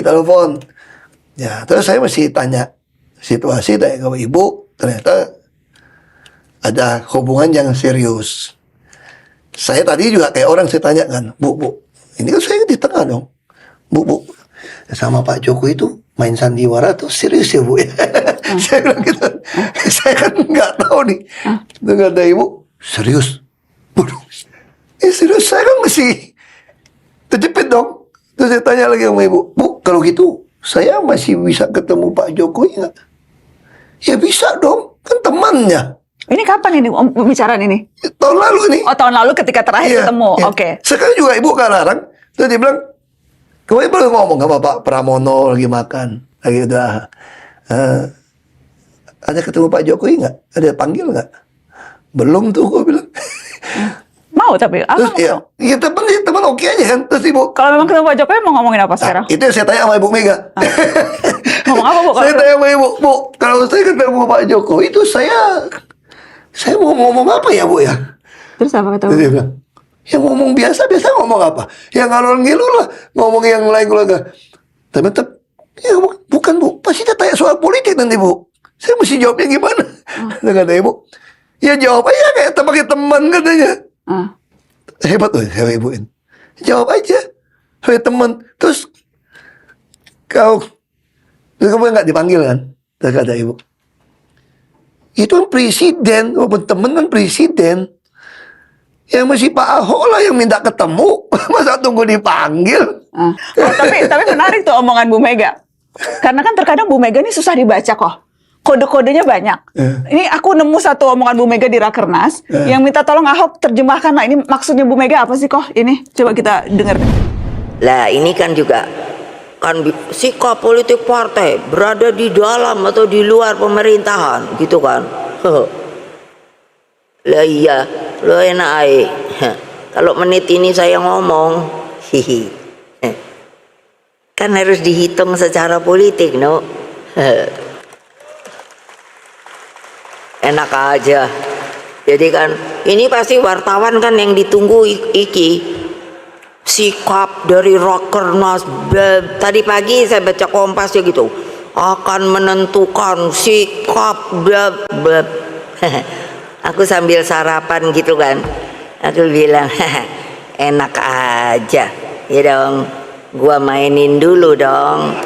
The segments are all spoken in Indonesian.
telepon. Ya, terus saya masih tanya situasi dari ibu, ternyata ada hubungan yang serius. Saya tadi juga kayak orang saya tanya kan, Bu, ini kan saya di tengah dong. Bu, sama Pak Jokowi itu main sandiwara tuh serius ya Bu ya? Saya bilang gitu. Saya kan nggak tahu nih. Dengan ada ibu, serius. Waduh, serius saya kan masih terjepit dong. Terus saya tanya lagi sama ibu, Bu, kalau gitu saya masih bisa ketemu Pak Jokowi nggak? Ya bisa dong, kan temannya. Ini kapan ini pembicaraan ini? Tahun lalu nih. Oh, tahun lalu ketika terakhir ketemu. Iya. Oke. Sekarang juga ibu gak larang. Terus dia bilang, kamu baru ngomong sama Pak Pramono lagi makan. Lagi udah. Ada ketemu Pak Jokowi nggak? Ada panggil nggak? Belum tuh, gue bilang. Mau tapi Terus ya teman oke aja kan. Terus ibu, kalau memang ketemu Pak Jokowi mau ngomongin apa sekarang? itu yang saya tanya sama Ibu Mega. Ngomong apa Bu? Saya tanya sama Ibu, Bu, kalau saya ketemu Pak Jokowi itu saya mau ngomong apa ya Bu ya? Terus apa kata Bu? Dia bilang, ya ngomong biasa ngomong apa? Ya ngalor-ngilur lah, ngomong yang lain keluarga. Tapi tetap, ya bukan Bu, pasti dia tanya soal politik nanti Bu. Saya mesti jawabnya gimana? Nah, kata Ibu, ya jawab aja kayak pakai teman katanya. Hebat tuh, saya ibuin. Jawab aja, kayak teman. Terus kamu nggak dipanggil kan? Kata Ibu. Itu kan presiden, walaupun temen kan presiden. Yang masih Pak Ahok lah yang minta ketemu. Masa tunggu dipanggil? Oh, tapi menarik tuh omongan Bu Mega. Karena kan terkadang Bu Mega ini susah dibaca kok. Kode-kodenya banyak. Ini aku nemu satu omongan Bu Mega di Rakernas yang minta tolong Ahok terjemahkan. Nah, ini maksudnya Bu Mega apa sih kok? Ini coba kita dengar. Lah ini kan juga kan sikap politik partai berada di dalam atau di luar pemerintahan gitu kan. Lah iya, lo enak aja. Kalau menit ini saya ngomong, hihi. Kan harus dihitung secara politik, no. Enak aja. Jadi kan ini pasti wartawan kan yang ditunggu iki. Sikap dari Rakernas tadi pagi saya baca Kompas ya gitu, akan menentukan sikap aku sambil sarapan gitu kan, aku bilang enak aja ya dong, gua mainin dulu dong.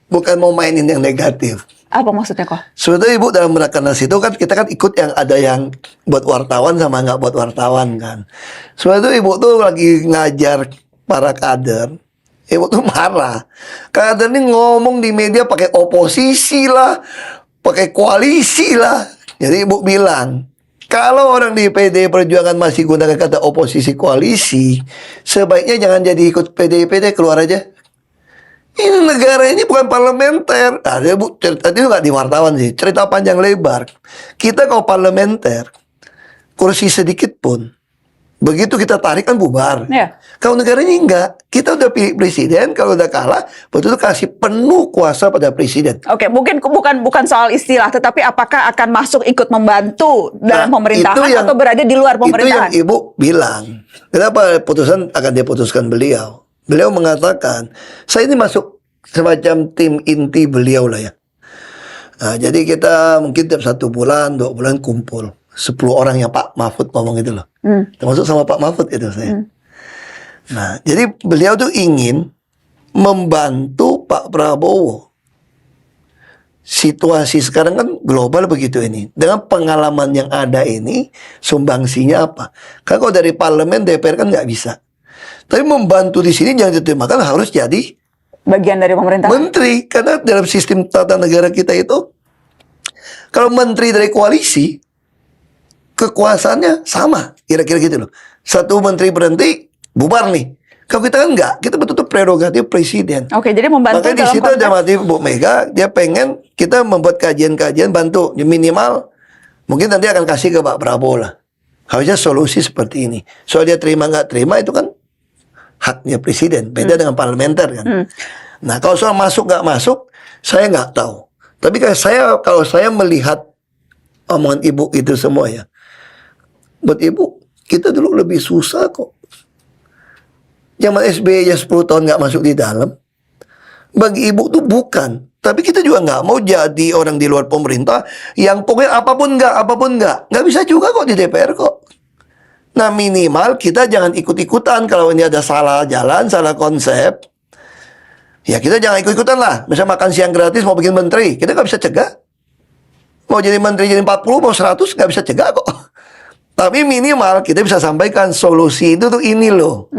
Bukan mau mainin yang negatif. Apa maksudnya kok? Sebetulnya Ibu dalam Rakernas itu kan kita kan ikut yang ada yang buat wartawan sama nggak buat wartawan kan. Sebetulnya Ibu tuh lagi ngajar para kader. Ibu tuh marah. Kader ini ngomong di media pakai oposisi lah, pakai koalisi lah. Jadi Ibu bilang, kalau orang di PD Perjuangan masih gunakan kata oposisi koalisi, sebaiknya jangan jadi ikut PD, keluar aja. Ini negara ini bukan parlementer. Ada Bu, cerita itu nggak di wartawan sih. Cerita panjang lebar. Kita kalau parlementer, kursi sedikit pun, begitu kita tarik kan bubar. Ya. Kalau negara ini enggak. Kita udah pilih presiden, kalau udah kalah, betul kasih penuh kuasa pada presiden. Oke, mungkin bukan soal istilah, tetapi apakah akan masuk ikut membantu dalam pemerintahan atau berada di luar pemerintahan? Itu yang Ibu bilang. Kenapa putusan akan diputuskan beliau? Beliau mengatakan, saya ini masuk semacam tim inti beliau lah ya. Nah, jadi kita mungkin tiap 1 bulan, 2 bulan kumpul. 10 orang yang Pak Mahfud ngomong itu loh. Termasuk sama Pak Mahfud itu saya. Nah, jadi beliau tuh ingin membantu Pak Prabowo. Situasi sekarang kan global begitu ini. Dengan pengalaman yang ada ini, sumbangsinya apa? Kan kalau dari parlemen, DPR kan nggak bisa. Tapi membantu di sini jangan diterjemahkan harus jadi Bagian dari pemerintahan. menteri. Karena dalam sistem tata negara kita itu, kalau menteri dari koalisi, kekuasaannya sama. Kira-kira gitu loh. Satu menteri berhenti, bubar nih. Kalau kita kan enggak, kita betul-betul prerogatif presiden. Oke, jadi membantu Makanya di dalam situ ada motif Bu Mega, dia pengen kita membuat kajian-kajian bantu. Minimal, mungkin nanti akan kasih ke Pak Prabowo lah. Harusnya solusi seperti ini. Soal dia terima nggak terima itu kan haknya presiden, beda dengan parlementer kan. Nah, kalau soal masuk nggak masuk, saya nggak tahu. Tapi kalau saya melihat omongan Ibu itu semua ya, buat Ibu kita dulu lebih susah kok. zaman SBY ya 10 tahun nggak masuk di dalam. Bagi ibu tuh bukan. Tapi kita juga nggak mau jadi orang di luar pemerintah yang pokoknya apapun nggak. Nggak bisa juga kok di DPR kok. Nah minimal kita jangan ikut-ikutan kalau ini ada salah jalan, salah konsep. Ya kita jangan ikut-ikutan lah. Misalnya makan siang gratis mau bikin menteri, kita nggak bisa cegah. Mau jadi menteri jadi 40, mau 100 nggak bisa cegah kok. Tapi minimal kita bisa sampaikan solusi itu tuh ini loh.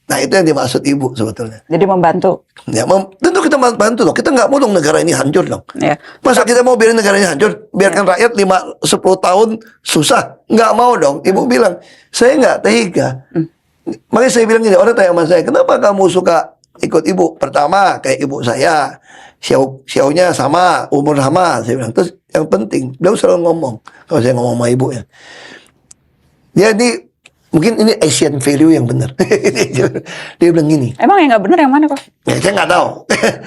Nah itu yang dimaksud ibu sebetulnya. Jadi membantu. Ya, tentu kita bantu dong. Kita nggak mau dong negara ini hancur dong. Ya. Masa kita mau biarin negara ini hancur? Biarkan rakyat 5-10 tahun susah. Nggak mau dong. Ibu bilang, saya nggak tega. Makanya saya bilang gini, orang tanya sama saya, kenapa kamu suka ikut ibu? Pertama, kayak ibu saya. Xiao-nya sama, umur sama. Saya bilang, terus yang penting, beliau selalu ngomong. Kalau saya ngomong sama ibu ya. Jadi, mungkin ini Asian value yang benar. Dia bilang gini. Emang yang nggak benar yang mana kok? Ya, saya nggak tahu.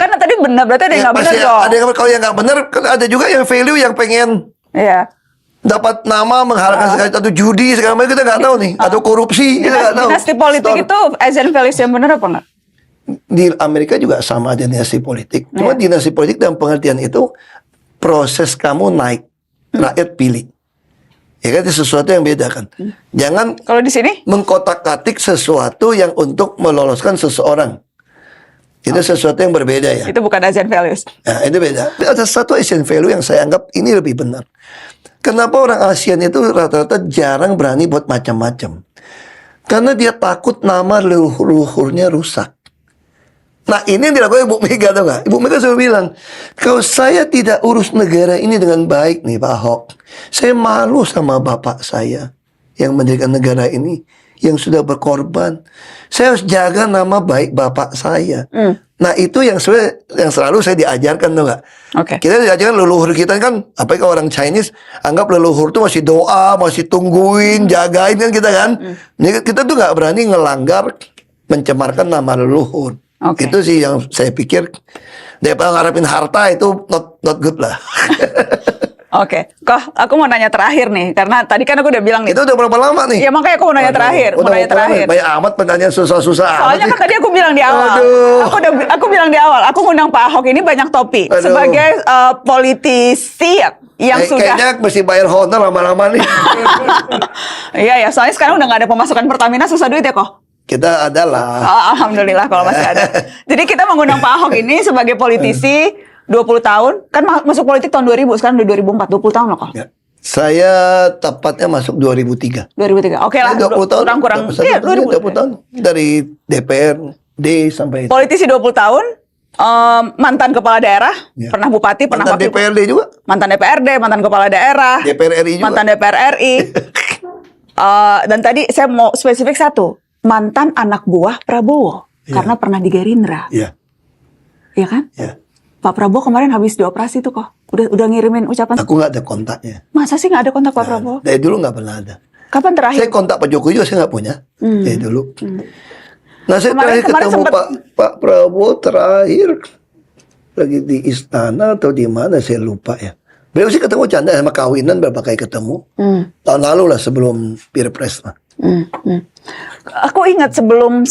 Karena tadi benar, berarti ada yang nggak benar pasti dong. ada yang kalau yang nggak benar, kan ada juga yang value yang pengen Iya. dapat nama mengharapkan sekali atau judi segala macam kita nggak tahu nih atau korupsi kita nggak tahu. Dinasti politik itu Asian values yang benar apa enggak? Di Amerika juga sama ada dinasti politik. Cuma dinasti politik dalam pengertian itu proses kamu naik, rakyat pilih. Ya kan itu sesuatu yang beda kan. Jangan Kalau di sini? mengkotak-katik sesuatu yang untuk meloloskan seseorang. Itu sesuatu yang berbeda ya. Itu bukan Asian values. Nah, itu beda. Ada satu Asian value yang saya anggap ini lebih benar. Kenapa orang ASEAN itu rata-rata jarang berani buat macam-macam? Karena dia takut nama leluhurnya rusak. Nah ini yang dilakukan Ibu Mega tahu nggak? Ibu Mega selalu bilang, kalau saya tidak urus negara ini dengan baik nih Pak Ahok, saya malu sama bapak saya yang mendirikan negara ini, yang sudah berkorban. Saya harus jaga nama baik bapak saya. Nah itu yang selalu saya diajarkan tuh nggak? Oke. Kita diajarkan leluhur kita kan, apalagi kalau orang Chinese anggap leluhur tuh masih doa, masih tungguin, jagain kan kita kan. Kita tuh nggak berani ngelanggar, mencemarkan nama leluhur. Oke. Itu sih yang saya pikir daripada ngarepin harta itu not good lah. Oke. Kok aku mau nanya terakhir nih, karena tadi kan aku udah bilang nih. Itu udah berapa lama nih? Ya makanya aku mau nanya terakhir. Mau nanya terakhir. Banyak amat pertanyaan susah-susah. Soalnya kan tadi aku bilang di awal. Aduh. Aku bilang di awal. Aku ngundang Pak Ahok ini banyak topi Aduh. sebagai politisi yang sudah. Kayaknya mesti bayar honor lama-lama nih. Iya ya. Soalnya sekarang udah nggak ada pemasukan Pertamina, susah duit ya kok. Kita adalah. Oh, alhamdulillah kalau masih ada. Jadi kita mengundang Pak Ahok ini sebagai politisi 20 tahun. Kan masuk politik tahun 2000, sekarang udah 2004, 20 tahun loh kok. Ya. Saya tepatnya masuk 2003. 2003. Oke lah, 20 tahun. kurang. Iya, 20 20 tahun. Dari DPRD sampai Politisi 20 tahun, mantan kepala daerah, Ya. pernah bupati, pernah mantan wakil DPRD juga. mantan DPRD, mantan kepala daerah, DPR RI juga. mantan DPR RI. Dan tadi saya mau spesifik satu, mantan anak buah Prabowo Ya. karena pernah di Gerindra, Iya. ya kan? Ya. Pak Prabowo kemarin habis dioperasi tuh kok, udah ngirimin ucapan. Aku nggak ada kontaknya. Masa sih nggak ada kontak Pak Prabowo? Dari dulu nggak pernah ada. Kapan terakhir? Saya kontak Pak Jokowi juga saya nggak punya. Dari dulu. Nah saya Kemarin terakhir ketemu sempet- Pak Prabowo terakhir lagi di istana atau di mana saya lupa ya. Beliau sih ketemu canda sama kawinan berapa kali ketemu. Tahun lalu lah sebelum Pilpres lah. Aku ingat sebelum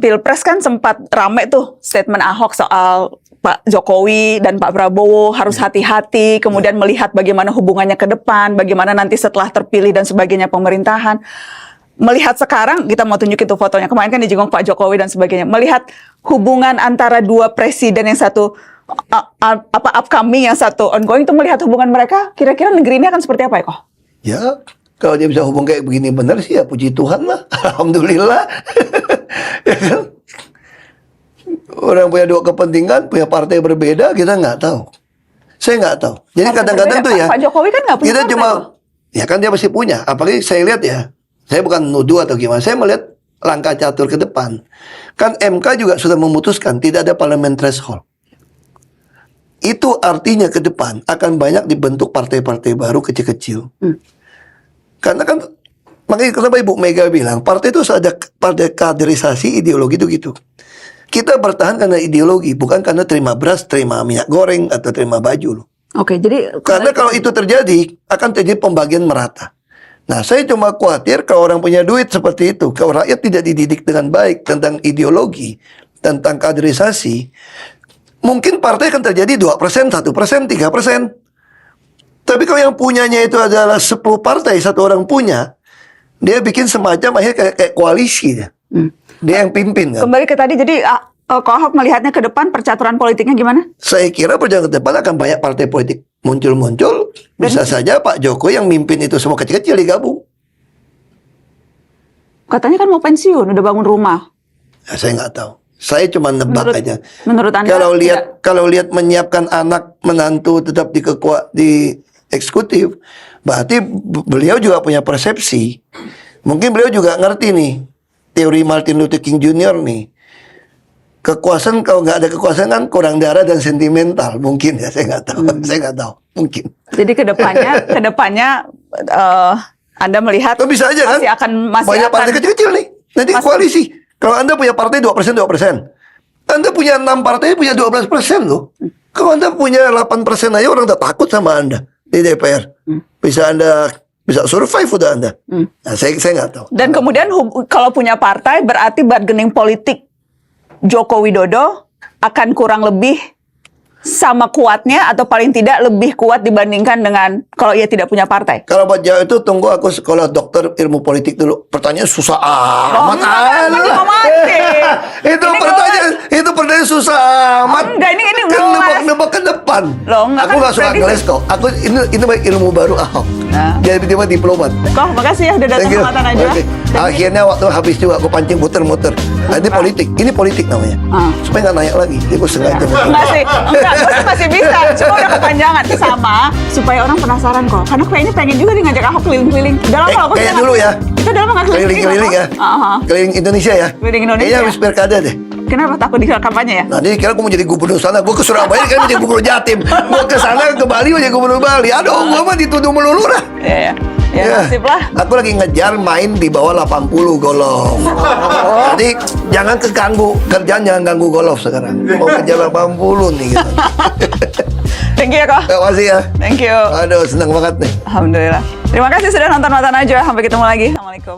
Pilpres kan sempat rame tuh statement Ahok soal Pak Jokowi dan Pak Prabowo harus hati-hati, kemudian melihat bagaimana hubungannya ke depan, bagaimana nanti setelah terpilih dan sebagainya pemerintahan. Melihat sekarang, kita mau tunjukin tuh fotonya, kemarin kan dijenguk Pak Jokowi dan sebagainya. Melihat hubungan antara dua presiden, yang satu upcoming, yang satu ongoing, itu melihat hubungan mereka, kira-kira negeri ini akan seperti apa ya kok? Ya kalau dia bisa hubung kayak begini benar sih ya puji Tuhan lah. Alhamdulillah. Ya kan? Orang punya dua kepentingan, punya partai berbeda, kita nggak tahu. Saya nggak tahu. Jadi Partai kadang-kadang berbeda, tuh ya. Pak Jokowi kan nggak punya Kita partai cuma, loh. ya kan dia pasti punya. Apalagi saya lihat ya, saya bukan nuduh atau gimana. Saya melihat langkah catur ke depan. Kan MK juga sudah memutuskan tidak ada parlemen threshold. Itu artinya ke depan akan banyak dibentuk partai-partai baru kecil-kecil. Karena kan makanya kenapa Ibu Mega bilang partai itu ada partai kaderisasi ideologi itu gitu. Kita bertahan karena ideologi, bukan karena terima beras, terima minyak goreng atau terima baju loh. Oke, jadi Karena kalau itu terjadi akan terjadi pembagian merata. Nah, saya cuma khawatir kalau orang punya duit seperti itu, kalau rakyat tidak dididik dengan baik tentang ideologi, tentang kaderisasi, mungkin partai akan terjadi 2%, 1%, 3%. Tapi kalau yang punyanya itu adalah 10 partai, satu orang punya, dia bikin semacam akhirnya kayak koalisi. Dia yang pimpin kan. Kembali ke tadi, jadi Ko Ahok melihatnya ke depan percaturan politiknya gimana? Saya kira perjalanan ke depan akan banyak partai politik muncul-muncul. Bisa saja Pak Jokowi yang mimpin itu semua kecil-kecil digabung. Katanya kan mau pensiun, udah bangun rumah. Nah, saya nggak tahu. Saya cuma nebak aja. Menurut Anda? Kalau lihat menyiapkan anak menantu tetap di eksekutif, berarti beliau juga punya persepsi. Mungkin beliau juga ngerti nih teori Martin Luther King Jr. nih. Kekuasaan kalau nggak ada kekuasaan kan kurang darah dan sentimental. Mungkin ya, saya nggak tahu. Saya nggak tahu. Mungkin. Jadi kedepannya Anda melihat Tapi bisa aja kan? masih banyak akan partai kecil-kecil nih. Nanti koalisi. Kalau Anda punya partai 2%, 2%. Anda punya 6 partai punya 12% loh. Kalau Anda punya 8% aja orang tak takut sama Anda di DPR. Bisa Anda bisa survive udah Anda. Nah, saya nggak tahu. Dan kemudian kalau punya partai berarti bargaining politik Joko Widodo akan kurang lebih sama kuatnya atau paling tidak lebih kuat dibandingkan dengan kalau ia tidak punya partai. Kalau buat jauh itu tunggu aku sekolah dokter ilmu politik dulu. Pertanyaan susah amat. Itu pertanyaan susah amat. Enggak, ini kan belum, Mas. nebak ke depan. Loh, enggak, aku kan nggak suka prediksi. ngeles kok. Aku ini ilmu baru Ahok. Nah. Dia tiba diplomat. Kok makasih ya udah datang Thank ke you. Mata Najwa. Oke. Akhirnya waktu habis juga aku pancing muter-muter. Nah, ini politik. Ini politik namanya. Supaya nggak naik lagi. Jadi aku sengaja. Enggak sih, enggak, gue masih bisa. Cuma udah kepanjangan sama supaya orang penasaran kok. Karena kayaknya pengen juga nih ngajak Ahok keliling-keliling. Udah lama loh, kayak dulu ya. Kita udah lama nggak Keliling-keliling ya. Keliling Indonesia ya. Keliling Indonesia. Kayaknya habis pilkada deh. Kenapa takut di kampanye ya? Nah, dia kira aku mau jadi gubernur sana. Gue ke Surabaya kan jadi gubernur Jatim. Gue ke sana ke Bali mau jadi gubernur Bali. Aduh, gue mah dituduh melulu dah. Iya. Ya, nasib lah. Aku lagi ngejar main di bawah 80 golf. Jadi jangan keganggu kerjaan, jangan ganggu golf sekarang. Mau ngejar 80 nih gitu. Thank you ya, Ko. Terima kasih ya. Thank you. Aduh, senang banget nih. Alhamdulillah. Terima kasih sudah nonton Mata Najwa. Sampai ketemu lagi. Assalamualaikum.